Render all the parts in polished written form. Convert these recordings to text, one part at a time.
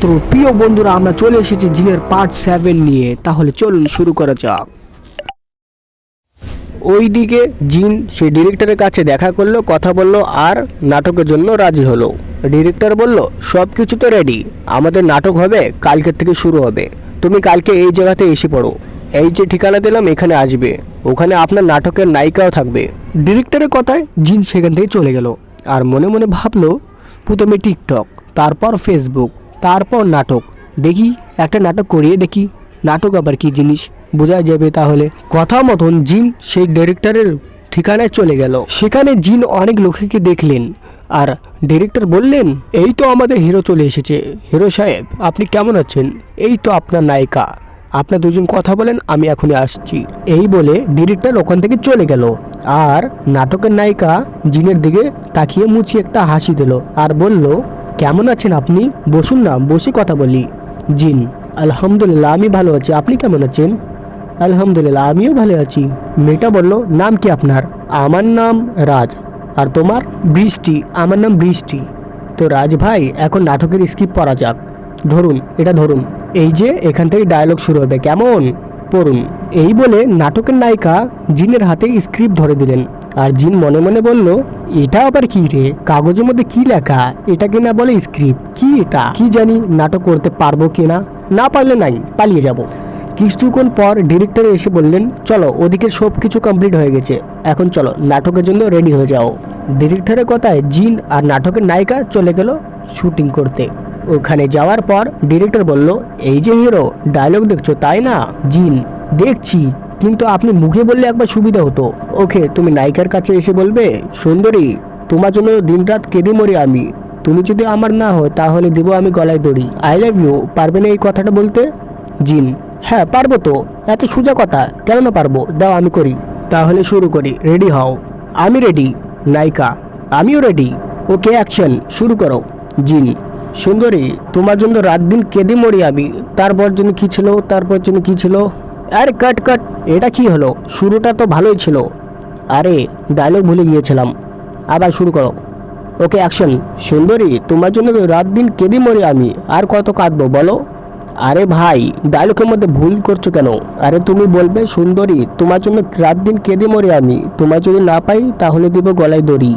তো প্রিয় বন্ধুরা, আমরা চলে এসেছি জিনের পার্ট 7 নিয়ে। তাহলে চলুন শুরু করা যাক। ওইদিকে জিন সেই ডিরেক্টরের কাছে দেখা করলো, কথা বললো আর নাটকের জন্য রাজি হলো। ডিরেক্টর বলল, সব কিছু তো রেডি, আমাদের নাটক হবে কালকের থেকে শুরু হবে। তুমি কালকে এই জায়গাতে এসে পড়ো, এই যে ঠিকানা দিলাম এখানে আসবে, ওখানে আপনার নাটকের নায়িকাও থাকবে। ডিরেক্টরের কথায় জিন সেখান থেকে চলে গেল আর মনে মনে ভাবলো, প্রথমে টিকটক, তারপর ফেসবুক, তারপর নাটক। দেখি একটা নাটক করিয়ে দেখি, নাটক আবার কি জিনিস বোঝা যাবে। তাহলে কথা মতন জিন সেই ডিরেক্টরের ঠিকানায় চলে গেল। সেখানে জিন অনেক লোককে দেখলেন আর ডিরেক্টর বললেন, এই তো আমাদের হিরো চলে এসেছে। হিরো সাহেব, আপনি কেমন আছেন? এই তো আপনার নায়িকা, আপনার দুজন কথা বলেন, আমি এখনই আসছি। এই বলে ডিরেক্টর ওখান থেকে চলে গেল আর নাটকের নায়িকা জিনের দিকে তাকিয়ে মুচি একটা হাসি দিল আর বলল, কেমন আছেন আপনি? বসুন না, বসে কথা বলি। জিন, আলহামদুলিল্লাহ আমি ভালো আছি, আপনি কেমন আছেন? আলহামদুলিল্লাহ আমিও ভালো আছি। মেয়েটা বলল, নাম কি আপনার? আমার নাম রাজ। আর তোমার? বৃষ্টি। আমার নাম বৃষ্টি। তো রাজ ভাই, এখন নাটকের স্ক্রিপ্ট পড়া যাক। ধরুন, এটা ধরুন, এই যে এখান থেকে ডায়লগ শুরু হবে, কেমন? পড়ুন। এই বলে নাটকের নায়িকা জিনের হাতে স্ক্রিপ্ট ধরে দিলেন আর জিন মনে মনে বলল, এটা আবার কি রে, কাগজের মধ্যে কি লেখা? এটা কিনা বলে স্ক্রিপ্ট? কি এটা? কি জানি নাটক করতে পারবো কিনা, না পারলে নাই, পালিয়ে যাব। কিছুক্ষণ পর ডিরেক্টর এসে বললেন, চলো, ওদিকে সব কিছু কমপ্লিট হয়ে গেছে, এখন চলো নাটকের জন্য রেডি হয়ে যাও। ডিরেক্টরের কথায় জিন আর নাটকের নায়িকা চলে গেল শুটিং করতে। ওখানে যাওয়ার পর ডিরেক্টর বলল, এই যে হিরো, ডায়লগ দেখছো তাই না? জিন, দেখছি, কিন্তু আপনি মুখে বললে একবার সুবিধা হতো। ওকে, তুমি নায়িকার কাছে এসে বলবে, সুন্দরী, তোমার জন্য দিনরাত কেঁদে মরি আমি, তুমি যদি আমার না হও তাহলে দেবো আমি গলায় দড়ি। I love you. পারবে না এই কথাটা বলতে? জিন, হ্যাঁ পারবো তো, এত সোজা কথা, কেন না পারবো, দাও আমি করি। তাহলে শুরু করি, রেডি হও। আমি রেডি। নায়িকা, আমিও রেডি। ওকে, অ্যাকশন, শুরু করো। জিন, সুন্দরী, তোমার জন্য রাত দিন কেঁদে মরি আমি, তারপর জন্য কি ছিল, তারপর জন্য কি ছিল? আরে কাট কাট, এটা কি হলো? শুরুটা তো ভালোই ছিল। আরে ডায়লগ ভুলে গিয়েছিলাম, আবার শুরু করো। ওকে, অ্যাকশন। সুন্দরী, তোমার জন্য রাত দিন কেঁদে মরি আমি, আর কত কাঁদবো বলো? আরে ভাই, ডায়লগের মধ্যে ভুল করছো কেন? আরে তুমি বলবে, সুন্দরী, তোমার জন্য রাত দিন কেঁদে মরি আমি, তোমার যদি না পাই তাহলে দিব গলায় দড়ি।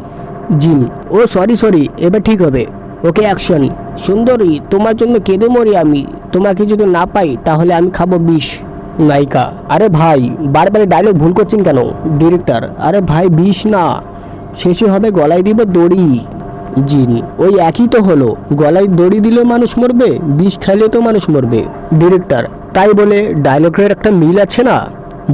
জিন, ও সরি সরি, এবার ঠিক হবে। ওকে, অ্যাকশন। সুন্দরী, তোমার জন্য কেঁদে মরি আমি, তোমাকে যদি না পাই তাহলে আমি খাবো বিষ। নায়িকা, আরে ভাই, বারবার ডায়লগ ভুল করছেন কেন? ডিরেক্টর, আরে ভাই, বিষ না, শেষে হবে গলায় দিব দড়ি। জিন, ওই একই তো হলো, গলায় দড়ি দিলে মানুষ মরবে, বিষ খাইলে তো মানুষ মরবে। ডিরেক্টর, তাই বলে ডায়লগের একটা মিল আছে না?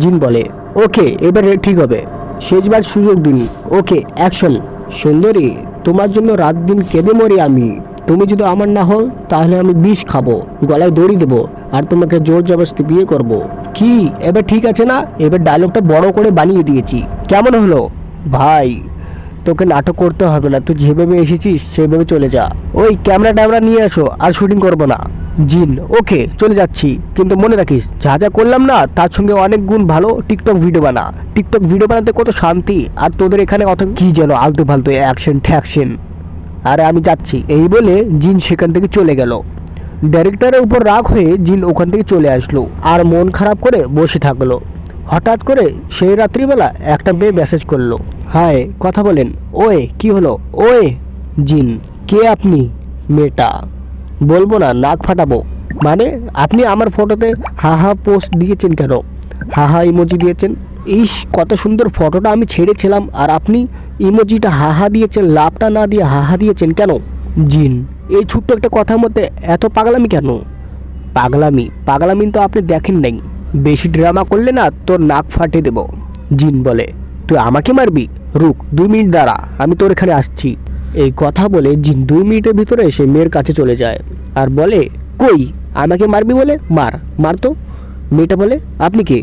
জিন বলে, ওকে, এবারে ঠিক হবে, শেষবার সুযোগ দিন। ওকে, অ্যাকশন। সুন্দরী, তোমার জন্য রাত দিন কেঁদে মরি আমি, তুমি যদি আমার না হও তাহলে আমি বিষ খাবো, গলায় দড়ি দেবো আর তোমাকে জোর জবরদস্তি বিয়ে করব। কি, এবার ঠিক আছে না? এবার ডায়লগটা বড় করে বানিয়ে দিয়েছি, কেমন হলো? ভাই, তোকে নাটক করতে হবে না, তুই যেভাবে এসেছিস সেভাবে চলে যা। ওই ক্যামেরা ট্যামেরা নিয়ে আসো, আর শুটিং করবো না। জিন, ওকে, চলে যাচ্ছি, কিন্তু মনে রাখিস যা যা করলাম না তার সঙ্গে অনেক গুণ ভালো টিকটক ভিডিও বানা। টিকটক ভিডিও বানাতে কত শান্তি, আর তোদের এখানে অত কি যেন আলতু ফালতু অ্যাকশন ঠ্যাকশন। আরে আমি যাচ্ছি। এই বলে জিন সেখান থেকে চলে গেল। ডাইরেক্টরের উপর রাগ হয়ে জিন ওখান থেকে চলে আসলো আর মন খারাপ করে বসে থাকলো। হঠাৎ করে সেই রাত্রিবেলা একটা মেয়ে মেসেজ করলো, হাই, কথা বলেন। ওয়ে, কি হলো? ওয়ে। জিন, কে আপনি? মেয়েটা, বলবো না, নাক ফাটাবো। মানে আপনি আমার ফটোতে হাহা পোস্ট দিয়েছেন কেন? হাহা ইমোজি দিয়েছেন। ইস, কত সুন্দর ফটোটা আমি ছেড়েছিলাম আর আপনি ইমোজিটা হাহা দিয়েছেন, লাভটা না দিয়ে হাহা দিয়েছেন কেন? জিন, এই ছোট্ট একটা কথার মধ্যে এত পাগলামি কেন? পাগলামি পাগলামি তো আপনি দেখেন নাই, বেশি ড্রামা করলে না তোর নাক ফাটিয়ে দেব। জিন বলে, তুই আমাকে মারবি? রুক, 2 মিনিট দাঁড়া, আমি তোর এখানে আসছি। এই কথা বলে জিন 2 মিনিটের ভিতরে এসে মেয়ের কাছে চলে যায় আর বলে, কই, আমাকে মারবি বলে? মার, মার তো। মেয়েটা বলে, আপনি কে?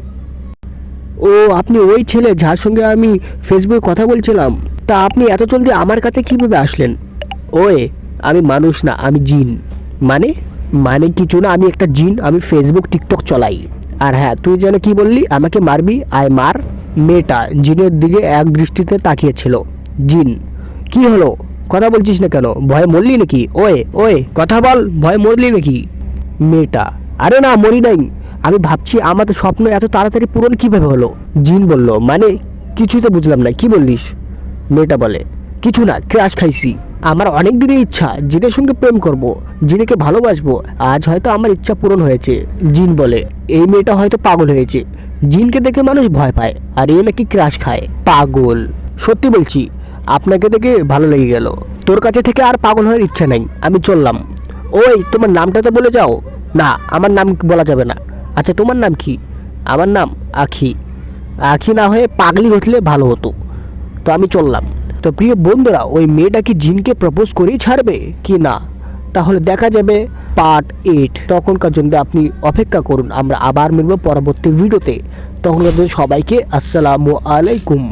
ও, আপনি ওই ছেলে যার সঙ্গে আমি ফেসবুকে কথা বলছিলাম। তা আপনি এত জলদি আমার কাছে কিভাবে আসলেন? ওয়ে, আমি মানুষ না, আমি জিন। মানে? মানে কিছু না, আমি একটা জিন, আমি ফেসবুক টিকটক চলাই। আর হ্যাঁ, তুই যেন কি বললি, আমাকে মারবি? আয় মার। মেয়েটা জিনের দিকে এক দৃষ্টিতে তাকিয়েছিল। জিন, কি হলো, কথা বলছিস না কেন? ভয়ে মরলি নাকি? ওয়ে ওয়ে কথা বল, ভয়ে মরলি নাকি? মেয়েটা, আরে না মরি নাই, আমি ভাবছি আমাদের স্বপ্ন এত তাড়াতাড়ি পূরণ কিভাবে হলো। জিন বলল, মানে কিছুই তো বুঝলাম না, কি বললিস? মেয়েটা বলে, কিছু না, ক্রাশ খাইছি। আমার অনেক দিনের ইচ্ছা জিনের সঙ্গে প্রেম করব, জিনকে ভালোবাসবো, আজ হয়তো আমার ইচ্ছা পূরণ হয়েছে। জিন বলে, এই মেয়েটা হয়তো পাগল হয়েছে, জিনকে দেখে মানুষ ভয় পায় আর এ নাকি ক্রাশ খায়। পাগল? সত্যি বলছি, আপনাকে দেখে ভালো লেগে গেল। তোর কাছে থেকে আর পাগল হওয়ার ইচ্ছা নাই, আমি চললাম। ওই তোমার নামটা তো বলে যাও। না, আমার নাম বলা যাবে না। আচ্ছা তোমার নাম কি? আমার নাম আখি। আখি না হয়ে পাগলি হলে ভালো হতো। তো আমি চললাম। তো প্রিয় বন্ধুরা, ওই মেয়েটা কি জিনকে প্রপোজ করেই ছাড়বে কি না, তাহলে দেখা যাবে পার্ট 8। তখনকার জন্য আপনি অপেক্ষা করুন, আমরা আবার মিলব পরবর্তী ভিডিওতে। তখন সবাইকে আসসালামু আলাইকুম।